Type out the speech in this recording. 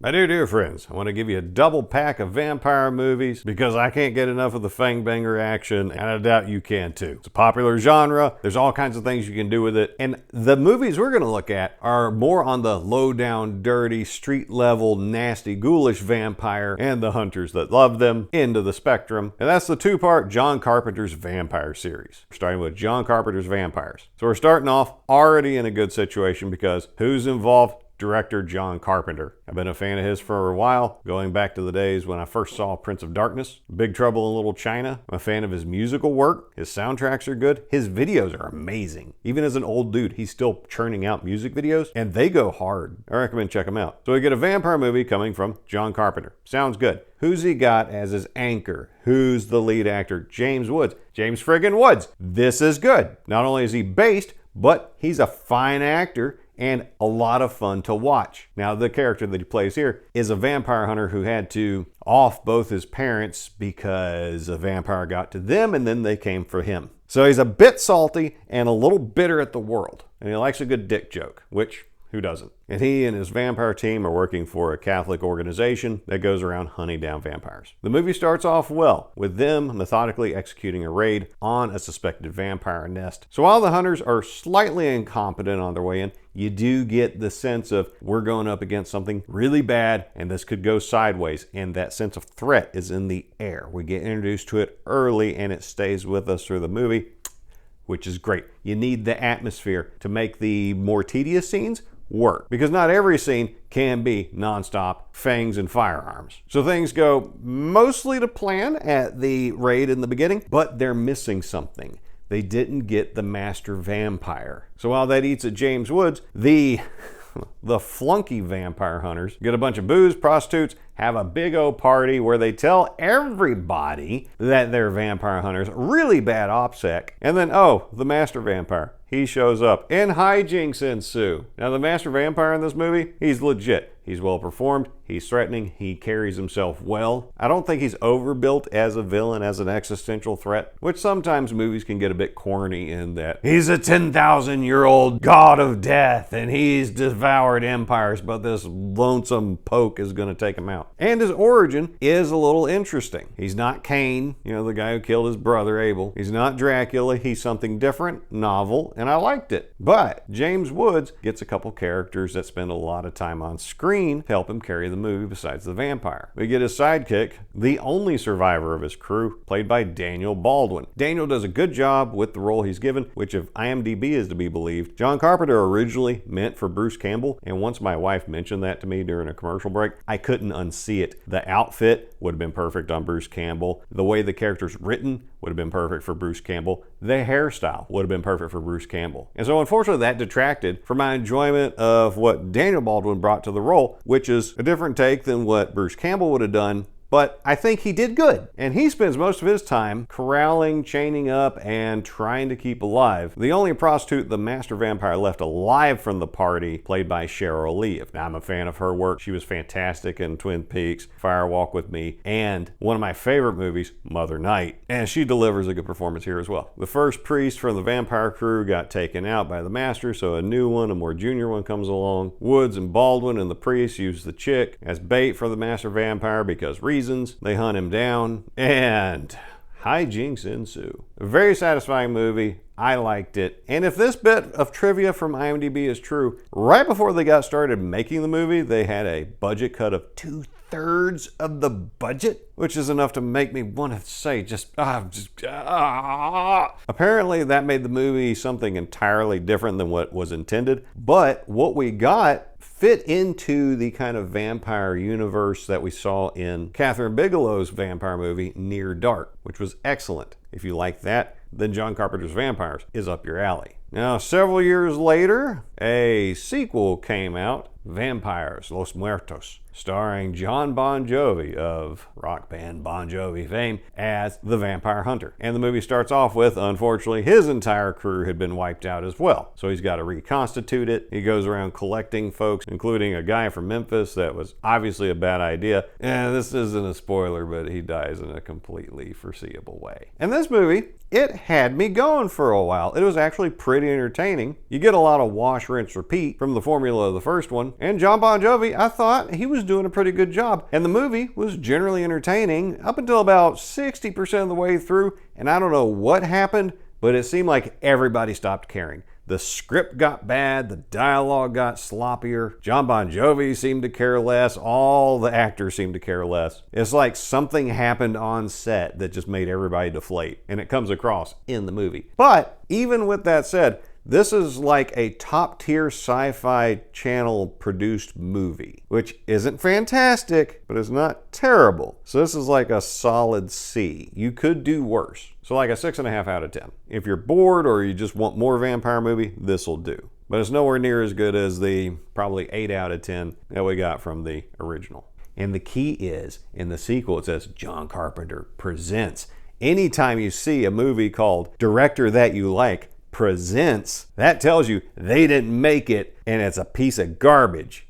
My dear friends, I want to give you a double pack of vampire movies because I can't get enough of the fangbanger action, and I doubt you can too. It's a popular genre. There's all kinds of things you can do with it. And the movies we're going to look at are more on the low down, dirty, street level, nasty, ghoulish vampire and the hunters that love them end of the spectrum. And that's the two-part John Carpenter's vampire series. We're starting with John Carpenter's vampires. So we're starting off already in a good situation because who's involved? Director John Carpenter. I've been a fan of his for a while, going back to the days when I first saw Prince of Darkness, Big Trouble in Little China. I'm a fan of his musical work. His soundtracks are good. His videos are amazing. Even as an old dude, he's still churning out music videos, and they go hard. I recommend check them out. So we get a vampire movie coming from John Carpenter. Sounds good. Who's he got as his anchor? Who's the lead actor? James Woods. James friggin' Woods. This is good. Not only is he based, but he's a fine actor and a lot of fun to watch. Now, the character that he plays here is a vampire hunter who had to off both his parents because a vampire got to them and then they came for him. So he's a bit salty and a little bitter at the world. And he likes a good dick joke, which who doesn't? And he and his vampire team are working for a Catholic organization that goes around hunting down vampires. The movie starts off well, with them methodically executing a raid on a suspected vampire nest. So while the hunters are slightly incompetent on their way in, you do get the sense of we're going up against something really bad and this could go sideways, and that sense of threat is in the air. We get introduced to it early and it stays with us through the movie, which is great. You need the atmosphere to make the more tedious scenes work, because not every scene can be nonstop fangs and firearms. So things go mostly to plan at the raid in the beginning, but they're missing something. They didn't get the master vampire. So while that eats at James Woods, the flunky vampire hunters get a bunch of booze, prostitutes, have a big old party where they tell everybody that they're vampire hunters, really bad OPSEC, and then, oh, the master vampire, he shows up and hijinks ensue. Now, the master vampire in this movie, he's legit. He's well performed, he's threatening, he carries himself well. I don't think he's overbuilt as a villain, as an existential threat, which sometimes movies can get a bit corny in that he's a 10,000-year-old god of death and he's devoured empires, but this lonesome poke is going to take him out. And his origin is a little interesting. He's not Cain, the guy who killed his brother Abel. He's not Dracula. He's something different, novel, and I liked it. But James Woods gets a couple characters that spend a lot of time on screen to help him carry the movie besides the vampire. We get his sidekick, the only survivor of his crew, played by Daniel Baldwin. Daniel does a good job with the role he's given, which if IMDb is to be believed, John Carpenter originally meant for Bruce Campbell, and once my wife mentioned that to me during a commercial break, I couldn't unsee it. The outfit would have been perfect on Bruce Campbell. The way the character's written would have been perfect for Bruce Campbell. The hairstyle would have been perfect for Bruce Campbell. And so unfortunately that detracted from my enjoyment of what Daniel Baldwin brought to the role, which is a different take than what Bruce Campbell would have done. But I think he did good. And he spends most of his time corralling, chaining up, and trying to keep alive the only prostitute the master vampire left alive from the party, played by Cheryl Lee. Now, I'm a fan of her work. She was fantastic in Twin Peaks, Fire Walk with Me, and one of my favorite movies, Mother Night. And she delivers a good performance here as well. The first priest from the vampire crew got taken out by the master, so a new one, a more junior one, comes along. Woods and Baldwin and the priest use the chick as bait for the master vampire because reasons. They hunt him down, and hijinks ensue. A very satisfying movie. I liked it. And if this bit of trivia from IMDb is true, right before they got started making the movie, they had a budget cut of 2/3 of the budget, which is enough to make me want to say Apparently that made the movie something entirely different than what was intended, but what we got fit into the kind of vampire universe that we saw in Catherine Bigelow's vampire movie, Near Dark, which was excellent. If you like that, then John Carpenter's Vampires is up your alley. Now, several years later, a sequel came out, Vampires, Los Muertos, starring John Bon Jovi of rock band Bon Jovi fame as the vampire hunter. And the movie starts off with, unfortunately, his entire crew had been wiped out as well. So he's got to reconstitute it. He goes around collecting folks, including a guy from Memphis that was obviously a bad idea. And this isn't a spoiler, but he dies in a completely foreseeable way. And this movie, it had me going for a while. It was actually pretty entertaining. You get a lot of wash, rinse, repeat from the formula of the first one, one. And John Bon Jovi, I thought he was doing a pretty good job. And the movie was generally entertaining up until about 60% of the way through. And I don't know what happened, but it seemed like everybody stopped caring. The script got bad, the dialogue got sloppier, John Bon Jovi seemed to care less, all the actors seemed to care less. It's like something happened on set that just made everybody deflate, and it comes across in the movie. But even with that said, this is like a top-tier sci-fi channel produced movie, which isn't fantastic, but it's not terrible. So this is like a solid C. You could do worse. So like a 6.5 out of 10. If you're bored or you just want more vampire movie, this will do. But it's nowhere near as good as the probably 8 out of 10 that we got from the original. And the key is, in the sequel, it says John Carpenter presents. Anytime you see a movie called Director That You Like presents, that tells you they didn't make it and it's a piece of garbage.